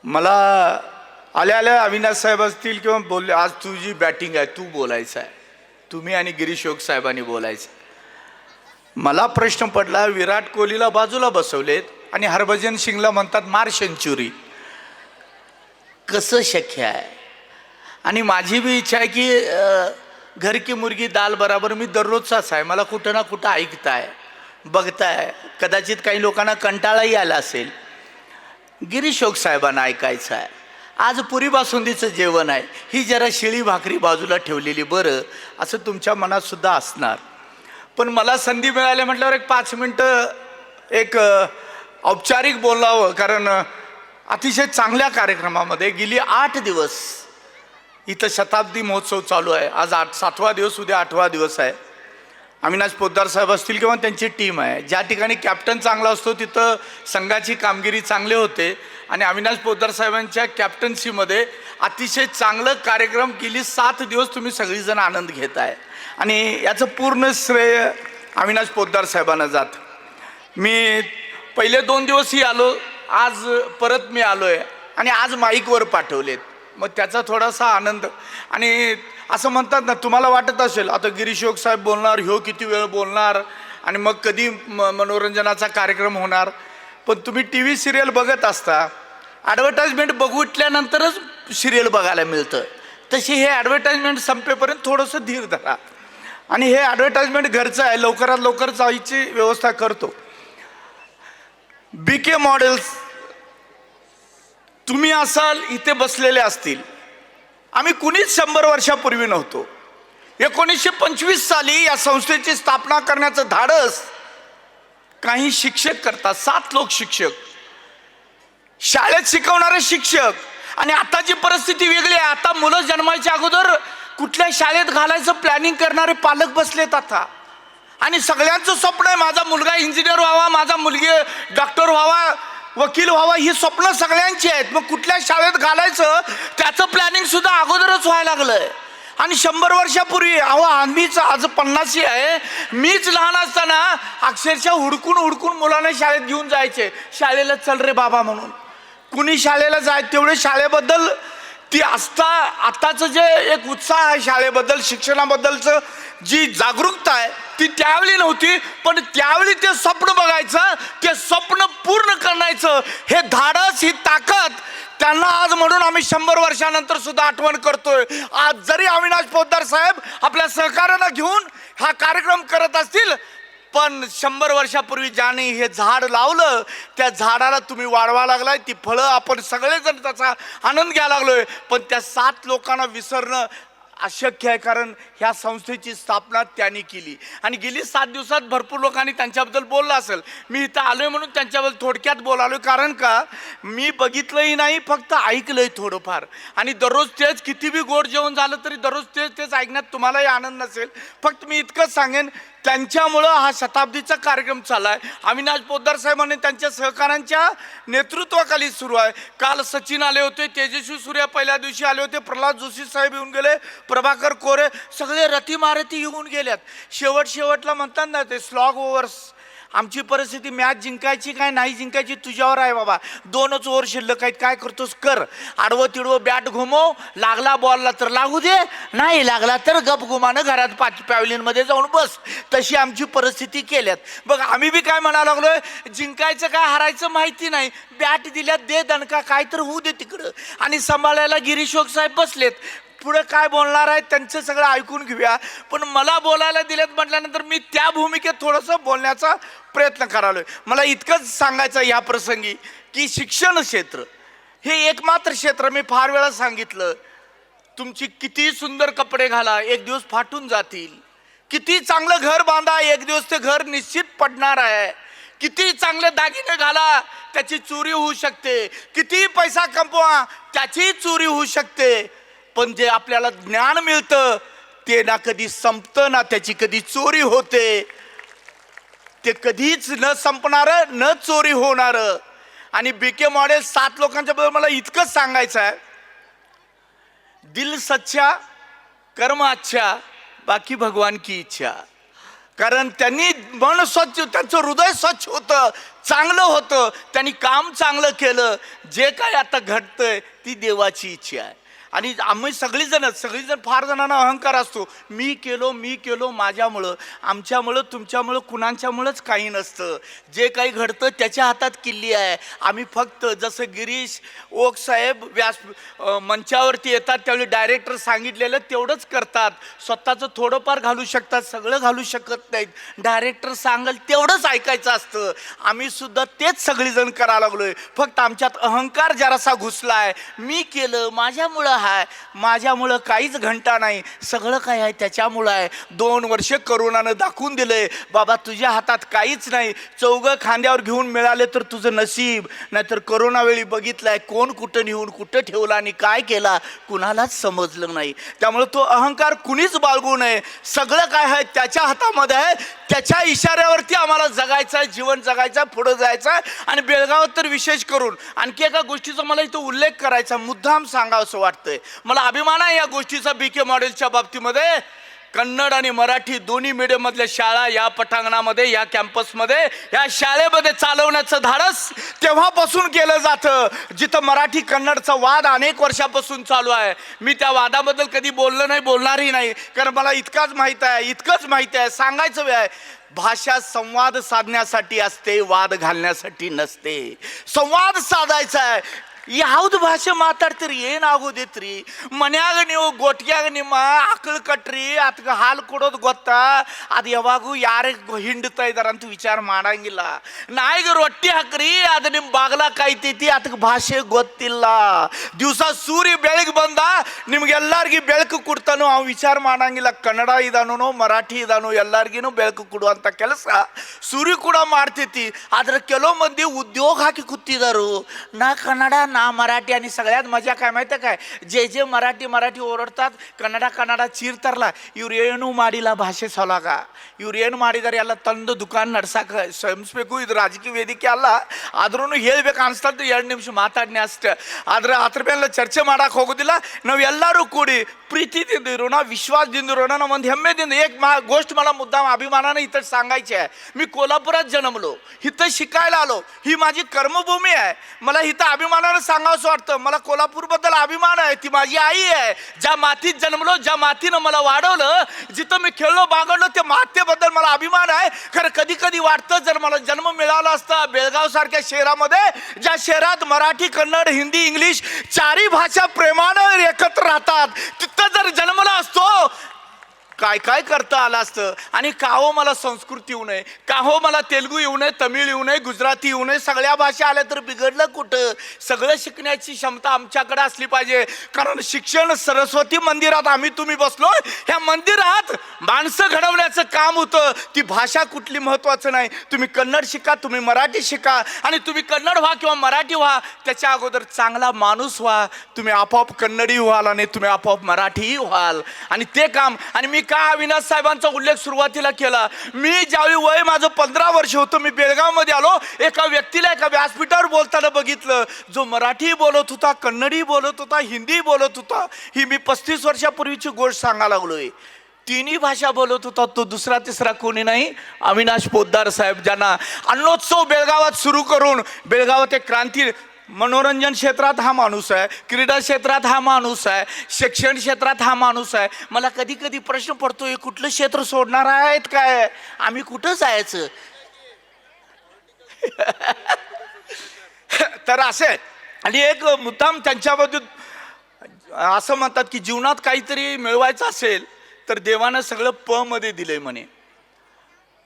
मला आल्या आल्या अविनाश साहेब असतील किंवा बोलले, आज तुझी बॅटिंग आहे, तू बोलायचं आहे, तुम्ही आणि गिरीश योग साहेबांनी बोलायचं. मला प्रश्न पडला, विराट कोहलीला बाजूला बसवलेत आणि हरभजन सिंगला म्हणतात मार सेंचुरी, कसं शक्य आहे? आणि माझी बी इच्छा आहे की घर की मुर्गी दाल बराबर मी दररोजचाच आहे, मला कुठं ना कुठं ऐकताय बघताय, कदाचित काही लोकांना कंटाळाही आला असेल. गिरीश योग साहेबांना ऐकायचं आहे. आज पुरी बासुंदीचं जेवण आहे, ही जरा शिळी भाकरी बाजूला ठेवलेली बरं, असं तुमच्या मनात सुद्धा असणार. पण मला संधी मिळाली म्हटल्यावर एक 5 मिनटं एक औपचारिक बोलावं, कारण अतिशय चांगल्या कार्यक्रमामध्ये गेली 8 दिवस इथं शताब्दी महोत्सव चालू आहे. आज 7वा दिवस, उद्या 8वा दिवस आहे. अविनाश पोद्दार साहेब असतील किंवा त्यांची टीम आहे, ज्या ठिकाणी कॅप्टन चांगला असतो तिथं संघाची कामगिरी चांगली होते. आणि अविनाश पोद्दार साहेबांच्या कॅप्टन्सीमध्ये अतिशय चांगलं कार्यक्रम गेली 7 दिवस तुम्ही सगळीजण आनंद घेताय आणि याचं पूर्ण श्रेय अविनाश पोद्दार साहेबांना जात. मी पहिले 2 दिवसही आलो, आज परत मी आलो आहे आणि आज माईकवर पाठवलेत, मग त्याचा थोडासा आनंद. आणि असं म्हणतात ना, तुम्हाला वाटत असेल आता गिरीश योग साहेब बोलणार, ह्यो किती वेळ बोलणार आणि मग कधी मनोरंजनाचा कार्यक्रम होणार. पण तुम्ही टी व्ही सिरियल बघत असता, ॲडव्हर्टाइजमेंट बघितल्यानंतरच सिरियल बघायला मिळतं. तशी हे ॲडव्हर्टाइजमेंट संपेपर्यंत थोडंसं धीर धरा. आणि हे ॲडव्हर्टाइजमेंट घरचं आहे, लवकरात लवकर जायची व्यवस्था करतो. BK मॉडेल्स, तुम्ही असाल इथे बसलेले असतील, आम्ही कुणीच 100 वर्षापूर्वी नव्हतो. 1925 साली या संस्थेची स्थापना करण्याचं धाडस काही शिक्षक करतात. 7 लोक शिक्षक, शाळेत शिकवणारे शिक्षक. आणि आताची परिस्थिती वेगळी आहे. आता मुलं जन्मायच्या अगोदर कुठल्या शाळेत घालायचं प्लॅनिंग करणारे पालक बसलेत आता. आणि सगळ्यांचं स्वप्न आहे, माझा मुलगा इंजिनियर व्हावा, माझा मुलगी डॉक्टर व्हावा, वकील व्हावा, ही स्वप्न सगळ्यांची आहेत. मग कुठल्या शाळेत घालायचं त्याचं प्लॅनिंग सुद्धा अगोदरच व्हायला लागलंय. आणि 100 वर्षापूर्वी, आम्हीच आज 50 आहे, मीच लहान असताना अक्षरशः हुडकून हुडकून मुलांना शाळेत घेऊन जायचे. शाळेला चल रे बाबा म्हणून. कुणी शाळेला जाय, तेवढे शाळेबद्दल ती आताचं जे एक उत्साह आहे शाळेबद्दल, शिक्षणाबद्दलचं जी जागरूकता आहे ती त्यावेळी नव्हती. पण त्यावेळी ते स्वप्न बघायचं, ते स्वप्न पूर्ण करायचं, हे धाडस, ही ताकद त्यांना आज, म्हणून आम्ही 100 वर्षानंतर सुद्धा आठवण करतोय. आज जरी अविनाश पोद्दार साहेब आपल्या सहकार्याला घेऊन हा कार्यक्रम करत असतील, पण 100 वर्षापूर्वी ज्याने हे झाड लावलं त्या झाडाला तुम्ही वाढवा लागलाय, ती फळं आपण सगळेजण त्याचा आनंद घ्यायला लागलोय. पण त्या 7 लोकांना विसरणं अशक्य आहे, कारण ह्या संस्थेची स्थापना त्यांनी केली. आणि गेली 7 दिवसात भरपूर लोकांनी त्यांच्याबद्दल बोललं असेल. मी इथं आलोय म्हणून त्यांच्याबद्दल थोडक्यात बोलालोय, कारण का मी बघितलंही नाही, फक्त ऐकलंय थोडंफार. आणि दररोज तेच, किती बी गोड जेवण झालं तरी दररोज तेच ऐकण्यात तुम्हालाही आनंद नसेल. फक्त मी इतकंच सांगेन, त्यांच्यामुळं हा शताब्दीचा कार्यक्रम चालला आहे. अविनाश पोद्दार साहेबांनी त्यांच्या सहकाऱ्यांच्या नेतृत्वाखाली सुरू आहे. काल सचिन आले होते, तेजस्वी सूर्या पहिल्या दिवशी आले होते, प्रल्हाद जोशी साहेब येऊन गेले, प्रभाकर कोरे, सगळे रती मारती येऊन गेल्यात. शेवटला म्हणतात ना ते स्लॉग ओव्हर्स, आमची परिस्थिती मॅच जिंकायची काय नाही जिंकायची तुझ्यावर आहे बाबा, 2च ओव्हर शिल्लक आहेत, काय करतोस कर, आडवं तिडवं बॅट घुमव, लागला बॉलला तर लागू दे, नाही लागला तर गप गुमानं घरात पॅव्हलियनमध्ये जाऊन बस. तशी आमची परिस्थिती केल्यात. बघ आम्ही बी काय म्हणायला लागलोय, जिंकायचं काय हारायचं माहिती नाही, बॅट दिल्यात दे दणका, काय तर होऊ दे तिकडं. आणि सांभाळायला गिरीश योग साहेब बसलेत, पुढे काय बोलणार आहे त्यांचं सगळं ऐकून घेऊया. पण मला बोलायला दिलेत म्हटल्यानंतर मी त्या भूमिकेत थोडंसं बोलण्याचा प्रयत्न करालोय. मला इतकंच सांगायचं या प्रसंगी की शिक्षण क्षेत्र हे एकमात्र क्षेत्र, मी फार वेळा सांगितलं, तुमची किती सुंदर कपडे घाला, एक दिवस फाटून जातील. किती चांगलं घर बांधा, एक दिवस ते घर निश्चित पडणार आहे. किती चांगले दागिने घाला, त्याची चोरी होऊ शकते. किती पैसा कमवा, त्याची चोरी होऊ शकते. पण जे आपल्याला ज्ञान मिळतं ते ना कधी संपतं, ना त्याची कधी चोरी होते. ते कधीच न संपणारं, न चोरी होणारं. आणि BK मॉडेल 7 लोकांच्या बद्दल मला इतकंच सांगायचं आहे, दिल सच्चा, कर्म अच्छा, बाकी भगवान की इच्छा. कारण त्यांनी मन स्वच्छ, त्यांचं हृदय स्वच्छ होतं, चांगलं होतं, त्यांनी काम चांगलं केलं. जे काय आता घडतंय ती देवाची इच्छा आहे. आणि आम्ही सगळीजण फार जणांना अहंकार असतो, मी केलो माझ्यामुळं, आमच्यामुळं, तुमच्यामुळं, कुणाच्यामुळंच काही नसतं. जे काही घडतं त्याच्या हातात किल्ली आहे. आम्ही फक्त जसं गिरीश ओक साहेब मंचावरती येतात त्यावेळी डायरेक्टर सांगितलेलं तेवढंच करतात. स्वतःचं थोडंफार घालू शकतात, सगळं घालू शकत नाहीत. डायरेक्टर सांगेल तेवढंच ऐकायचं असतं. आम्ही सुद्धा तेच सगळीजण करायला लागलोय. फक्त आमच्यात अहंकार जरासा घुसला आहे. मी केलं, माझ्यामुळं आहे, माझ्यामुळं काहीच घंटा नाही, सगळं काय आहे त्याच्यामुळं आहे. 2 वर्ष करोनानं दाखवून दिलंय, बाबा तुझ्या हातात काहीच नाही. चौघं खांद्यावर घेऊन मिळाले तर तुझं नशीब, नाहीतर करोना वेळी बघितलंय कोण कुठं नेऊन कुठं ठेवला आणि काय केला कुणालाच समजलं नाही. त्यामुळे तो अहंकार कुणीच बाळगू नये. सगळं काय आहे त्याच्या हातामध्ये आहे. त्याच्या इशाऱ्यावरती आम्हाला जगायचं आहे, जीवन जगायचं आहे, पुढं जायचं आहे. आणि बेळगावात तर विशेष करून आणखी एका गोष्टीचा मला इथं उल्लेख करायचा, मुद्दाम सांगावं असं वाटतंय. मला अभिमान आहे या गोष्टीचा. BK मॉडेलच्या बाबतीमध्ये कन्नड आणि मराठी दोन्ही मीडियम मधल्या शाळा या पटांगणामध्ये, या कॅम्पसमध्ये, या शाळेमध्ये चालवण्याचं धाडस तेव्हापासून केलं जातं जिथं मराठी कन्नडचा वाद अनेक वर्षापासून चालू आहे. मी त्या वादाबद्दल कधी बोललो नाही, बोलणारही नाही, कारण मला इतकंच माहीत आहे, सांगायचं वेळ आहे. भाषा संवाद साधण्यासाठी असते, वाद घालण्यासाठी नसते. संवाद साधायचा आहे. ಯಾವ್ದು ಭಾಷೆ ಮಾತಾಡ್ತೀರಿ, ಏನಾಗೋದಿತ್ರಿ? ಮನ್ಯಾಗ ನೀವು ಗೊಟ್ಟಿಯಾಗ ನಿಮ್ಮ ಆಕಳು ಕಟ್ರಿ, ಅದಕ್ಕೆ ಹಾಲು ಕೊಡೋದು ಗೊತ್ತಾ? ಅದು ಯಾವಾಗೂ ಯಾರಿಗೆ ಹಿಂಡ್ತಾ ಇದಾರಂತ ವಿಚಾರ ಮಾಡಂಗಿಲ್ಲ. ನಾಯಿಗೆ ರೊಟ್ಟಿ ಹಾಕ್ರಿ, ಅದು ನಿಮ್ಮ ಬಾಗಲ ಕಾಯ್ತೈತಿ, ಅದಕ್ಕೆ ಭಾಷೆ ಗೊತ್ತಿಲ್ಲ. ದಿವಸ ಸೂರ್ಯ ಬೆಳಗ್ಗೆ ಬಂದ ನಿಮ್ಗೆಲ್ಲರಿಗೂ ಬೆಳಕು ಕೊಡ್ತಾನೋ ಅವ್ ವಿಚಾರ ಮಾಡಂಗಿಲ್ಲ. ಕನ್ನಡ ಇದಾನೋ ಮರಾಠಿ ಇದಾನೋ ಎಲ್ಲರಿಗೂ ಬೆಳಕು ಕೊಡುವಂಥ ಕೆಲಸ ಸೂರ್ಯ ಕೂಡ ಮಾಡ್ತೈತಿ. ಆದ್ರೆ ಕೆಲವು ಮಂದಿ ಉದ್ಯೋಗ ಹಾಕಿ ಕೂತಿದಾರು, ನಾ ಕನ್ನಡ ನಾ मराठी. आणि सगळ्यात मजा काय माहिती काय, जे मराठी ओरडतात, ಕನ್ನಡ ಚೀರ್ತಾರಲ್ಲ, ಇವ್ರು ಏನು ಮಾಡಿಲ್ಲ ಭಾಷೆ ಸೊಲಾಗ, ಇವ್ರು ಏನು ಮಾಡಿದಾರೆ ಎಲ್ಲ ತಂದು ದುಕಾನ್ ನಡ್ಸಕ್ಕೆ ಶ್ರಮಿಸ್ಬೇಕು. ಇದು ರಾಜಕೀಯ ವೇದಿಕೆ ಅಲ್ಲ, ಆದ್ರೂ ಹೇಳ್ಬೇಕು ಅನ್ಸ್ತದ್ದು 2 ನಿಮಿಷ ಮಾತಾಡ್ನೆ ಅಷ್ಟೇ. ಆದ್ರೆ ಅದ್ರ ಮೇಲೆ ಚರ್ಚೆ ಮಾಡಕ್ಕೆ ಹೋಗೋದಿಲ್ಲ. ನಾವು ಎಲ್ಲರೂ ಕೂಡಿ प्रीतीದಿಂದ ಇರೋಣ, विश्वासದಿಂದ ಇರೋಣ. ನಾವು ಒಂದು ಹೆಮ್ಮೆದಿಂದ एक गोष्ट मला मुद्दाम अभिमानानं इथं सांगायची आहे. मी कोल्हापुरात जन्मलो, इथं शिकायला आलो, ही माझी कर्मभूमी आहे. मला इथं अभिमानानं सांगावंसं वाटतं. मला कोल्हापूरबद्दल अभिमान आहे. ती माझी आई आहे. ज्या मातीत जन्मलो, ज्या मातीनं मला वाढवलं, जिथं मी खेळलो बागडलो, त्या मातेबद्दल मला अभिमान आहे. खरं कधी कधी वाटतं जर मला जन्म मिळाला असता बेळगाव सारख्या शहरामध्ये, ज्या शहरात मराठी, कन्नड, हिंदी, इंग्लिश 4ही भाषा प्रेमानं एकत्र राहतात, तिथं जर जन्मला असतो काय काय करता आलं असतं. आणि का हो मला संस्कृत येऊ नये, का हो मला तेलुगू येऊ नये, तमिळ येऊ नये, गुजराती येऊ नये, सगळ्या भाषा आल्या तर बिघडलं कुठं? सगळं शिकण्याची क्षमता आमच्याकडे असली पाहिजे. कारण शिक्षण सरस्वती मंदिरात आम्ही तुम्ही बसलो, ह्या मंदिरात माणसं घडवण्याचं काम होतं. ती भाषा कुठली महत्वाचं नाही. तुम्ही कन्नड शिका, तुम्ही मराठी शिका, आणि तुम्ही कन्नड व्हा किंवा मराठी व्हा, त्याच्या अगोदर चांगला माणूस व्हा. तुम्ही आपोआप कन्नडी व्हाल आणि तुम्ही आपोआप मराठीही व्हाल. आणि ते काम, आणि मी का अविनाश साहेबांचा उल्लेख सुरुवातीला केला, मी ज्यावेळी वय माझं 15 वर्ष होतं, मी बेळगावमध्ये आलो. एका व्यक्तीला एका व्यासपीठावर बोलताना बघितलं, जो मराठी बोलत होता, कन्नडी बोलत होता, हिंदी बोलत होता. ही मी 35 वर्षापूर्वीची गोष्ट सांगायला लागलोय. तिन्ही भाषा बोलत होता तो दुसरा तिसरा कोणी नाही, अविनाश पोद्दार साहेब, ज्यांना अन्नोत्सव बेळगावात सुरू करून बेळगावात एक क्रांती, मनोरंजन क्षेत्रात हा माणूस आहे, क्रीडा क्षेत्रात हा माणूस आहे, शिक्षण क्षेत्रात हा माणूस आहे. मला कधी कधी प्रश्न पडतो, हे कुठलं क्षेत्र सोडणार आहेत काय? आम्ही कुठं जायचं? तर असे. आणि एक मुद्दाम त्यांच्याबद्दल असं म्हणतात की जीवनात काहीतरी मिळवायचं असेल तर देवानं सगळं प मध्ये दिलंय म्हणे.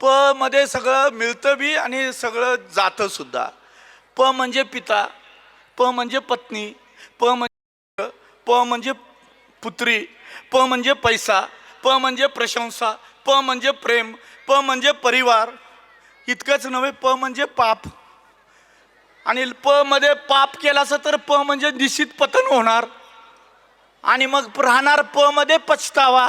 प मध्ये सगळं मिळतं बी आणि सगळं जातं सुद्धा. प म्हणजे पिता, प म्हणजे पत्नी, प म्हणजे पुत्री, प म्हणजे पैसा, प म्हणजे प्रशंसा, प म्हणजे प्रेम, प म्हणजे परिवार. इतकंच नव्हे, प म्हणजे पाप. आणि प मध्ये पाप केलास तर प म्हणजे निश्चित पतन होणार, आणि मग राहणार प मध्ये पछतावा.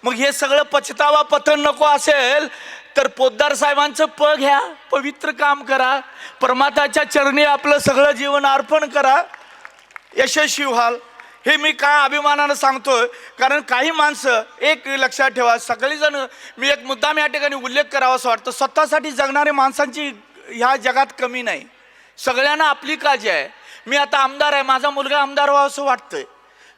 मग हे सगळं पछतावा पतन नको असेल तर पोद्दार साहेबांचं प घ्या, पवित्र काम करा, परमात्म्याच्या चरणी आपलं सगळं जीवन अर्पण करा, यशस्वी व्हाल. हे मी काय अभिमानानं सांगतोय, कारण काही माणसं एक लक्षात ठेवा, सगळीजण, मी एक मुद्दाम या ठिकाणी उल्लेख करावा असं वाटतं, स्वतःसाठी जगणारे माणसांची ह्या जगात कमी नाही. सगळ्यांना आपली काळजी आहे. मी आता आमदार आहे, माझा मुलगा आमदार व्हावा असं वाटतंय.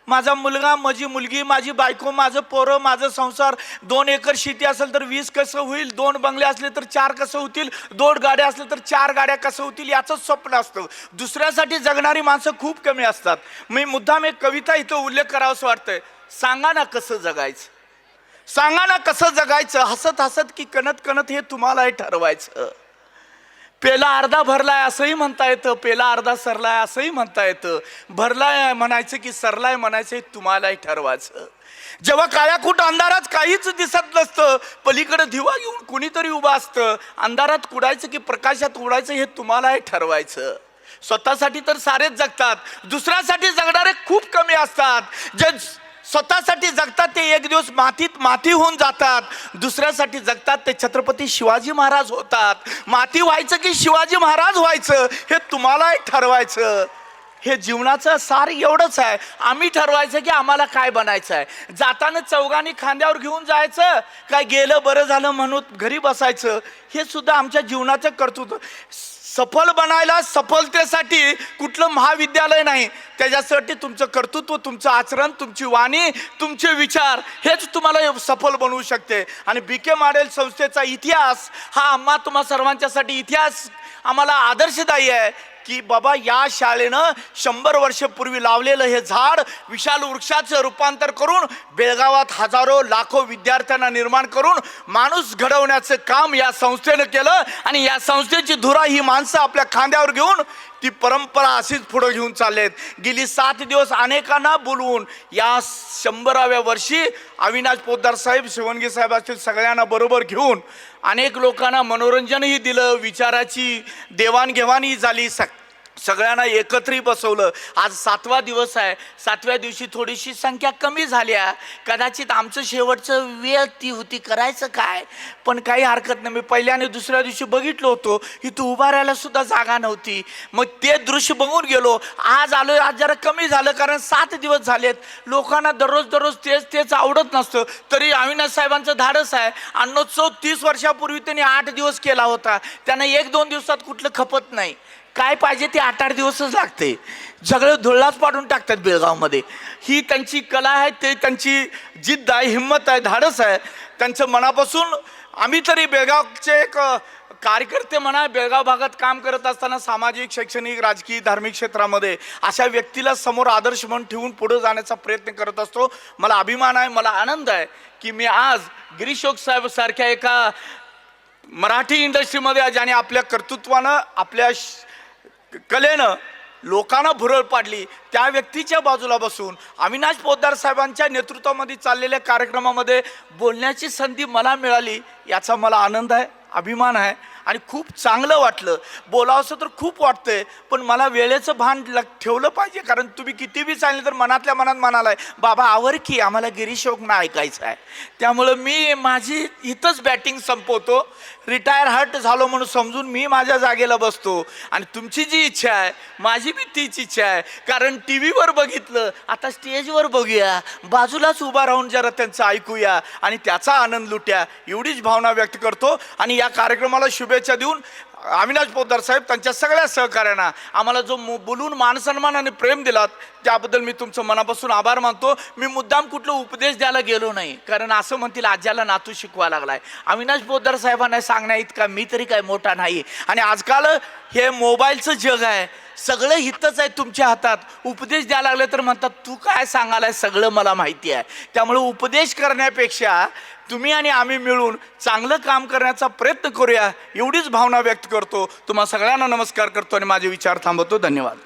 माझा मुलगा, माझी मुलगी, माझी बायको, माझं पोरं, माझं संसार, 2 एकर शेती असेल तर 20 कसं होईल, 2 बंगले असले तर 4 कसं होतील, 2 गाड्या असल्या तर 4 गाड्या कसं होतील, याचंच स्वप्न असतं. दुसऱ्यासाठी जगणारी माणसं खूप कमी असतात. मी मुद्दाम एक कविता इथं उल्लेख करावा असं वाटतंय. सांगा ना कसं जगायचं, सांगा ना कसं जगायचं, हसत हसत की कणत कणत हे तुम्हालाही ठरवायचं. पेला अर्धा भरलाय असंही म्हणता येतं, पेला अर्धा सरलाय असंही म्हणता येतं, भरलाय म्हणायचं की सरलाय म्हणायचं हे तुम्हालाही ठरवायचं. जेव्हा काळ्याकुट अंधारात काहीच दिसत नसतं, पलीकडे दिवा घेऊन कुणीतरी उभा असतं, अंधारात कुडायचं की प्रकाशात उडायचं हे तुम्हालाही ठरवायचं. स्वतःसाठी तर सारेच जगतात, दुसऱ्यासाठी जगणारे खूप कमी असतात. जे स्वतःसाठी जगतात ते एक दिवस मातीत माती होऊन जातात, दुसऱ्यासाठी जगतात ते छत्रपती शिवाजी महाराज होतात. माती व्हायचं की शिवाजी महाराज व्हायचं हे तुम्हालाही ठरवायचं. हे जीवनाचं सार एवढंच आहे. आम्ही ठरवायचं की आम्हाला काय बनायचं आहे. जाताना चौघांनी खांद्यावर घेऊन जायचं, काय गेलं बरं झालं म्हणून घरी बसायचं, हे सुद्धा आमच्या जीवनाचं कर्तृत्व. सफल बनायला, सफलतेसाठी कुठलं महाविद्यालय नाही, त्याच्यासाठी तुमचं कर्तृत्व, तुमचं आचरण, तुमची वाणी, तुमचे विचार हेच तुम्हाला सफल बनवू शकते. आणि BK मॉडेल संस्थेचा इतिहास हा आम्हा तुम्हा सर्वांच्यासाठी इतिहास आम्हाला आदर्शदायी आहे की बाबा या शाळेनं 100 वर्षापूर्वी लावलेलं हे झाड विशाल वृक्षाचं रूपांतर करून बेळगावात हजारो लाखो विद्यार्थ्यांना निर्माण करून माणूस घडवण्याचं काम या संस्थेनं केलं. आणि या संस्थेची धुरा ही माणसं आपल्या खांद्यावर घेऊन ती परंपरा अशीच पुढे घेऊन चाललेत. गेली 7 दिवस अनेकांना बोलवून या 100व्या वर्षी अविनाश पोतदार साहेब, शिवणगी साहेब असतील, सगळ्यांना बरोबर घेऊन अनेक लोकांना मनोरंजनही दिलं, विचाराची देवाणघेवाणही झाली, सगळ्यांना एकत्रित बसवलं. आज 7वा दिवस आहे. 7व्या दिवशी थोडीशी संख्या कमी झाल्या, कदाचित आमचं शेवटचं वेळ ती होती, करायचं काय, पण काही हरकत नाही. मी पहिल्या आणि दुसऱ्या दिवशी बघितलं होतं, इथं उभा राहायला सुद्धा जागा नव्हती. मग ते दृश्य बघून गेलो. आज आलो, आज जरा कमी झालं, कारण 7 दिवस झालेत. लोकांना दररोज तेच आवडत नसतं. तरी अविनाश साहेबांचं धाडस आहे. अन्नोत्सव 30 वर्षापूर्वी त्यांनी 8 दिवस केला होता. त्यांना 1-2 दिवसात कुठलं खपत नाही. काय पाहिजे ते 8-8 दिवसच लागते. सगळं धुळाच पाडून टाकतात बेळगावमध्ये. ही त्यांची कला आहे, ते त्यांची जिद्द आहे, हिंमत आहे, धाडस आहे त्यांचं मनापासून. आम्ही तरी बेळगावचे एक कार्यकर्ते म्हणा, बेळगाव भागात काम करत असताना सामाजिक, शैक्षणिक, राजकीय, धार्मिक क्षेत्रामध्ये अशा व्यक्तीला समोर आदर्श म्हणून ठेवून पुढे जाण्याचा प्रयत्न करत असतो. मला अभिमान आहे, मला आनंद आहे की मी आज गिरीश ओक साहेब सारख्या एका मराठी इंडस्ट्रीमध्ये ज्याने आपल्या कर्तृत्वानं, आपल्या कलेनं लोकांना भुरळ पाडली, त्या व्यक्तीच्या बाजूला बसून अविनाश पोतदार साहेबांच्या नेतृत्वामध्ये चाललेल्या कार्यक्रमामध्ये बोलण्याची संधी मला मिळाली. याचा मला आनंद आहे, अभिमान आहे आणि खूप चांगलं वाटलं. बोलावंसं तर खूप वाटतंय, पण मला वेळेचं भान ठेवलं पाहिजे. कारण तुम्ही किती बी सांगितलं तर मनातल्या मनात म्हणालाय बाबा आवर की आम्हाला गिरीश ओकना ऐकायचं आहे. त्यामुळं मी माझी इथंच बॅटिंग संपवतो. रिटायर हर्ट झालो म्हणून समजून मी माझ्या जागेला बसतो. आणि तुमची जी इच्छा आहे, माझी बी तीच इच्छा आहे. कारण TV वर बघितलं, आता स्टेजवर बघूया, बाजूलाच उभा राहून जरा त्यांचं ऐकूया आणि त्याचा आनंद लुट्या, एवढीच भावना व्यक्त करतो. आणि या कार्यक्रमाला शुभेच्छा देऊन अविनाश पोतदार साहेब, त्यांच्या सगळ्या सहकार्यांना आम्हाला जो बोलून मानसन्मान आणि प्रेम दिलात त्याबद्दल मी तुमचं मनापासून आभार मानतो. मी मुद्दाम कुठलं उपदेश द्यायला गेलो नाही, कारण असं म्हणतील आज्याला नातू शिकवा लागलाय. अविनाश पोतदार साहेबांना सांगण्या इतका मी तरी काय मोठा नाही. आणि आजकाल हे मोबाईलचं जग आहे, सगळं हितच आहे तुमच्या हातात. उपदेश द्यायला लागले तर म्हणतात तू काय सांगायला, सगळं मला माहिती आहे. त्यामुळे उपदेश करण्यापेक्षा तुम्ही आणि आम्ही मिळून चांगलं काम करण्याचा प्रयत्न करूया, एवढीच भावना व्यक्त करतो. तुम्हा सगळ्यांना नमस्कार करतो आणि माझे विचार थांबवतो. धन्यवाद.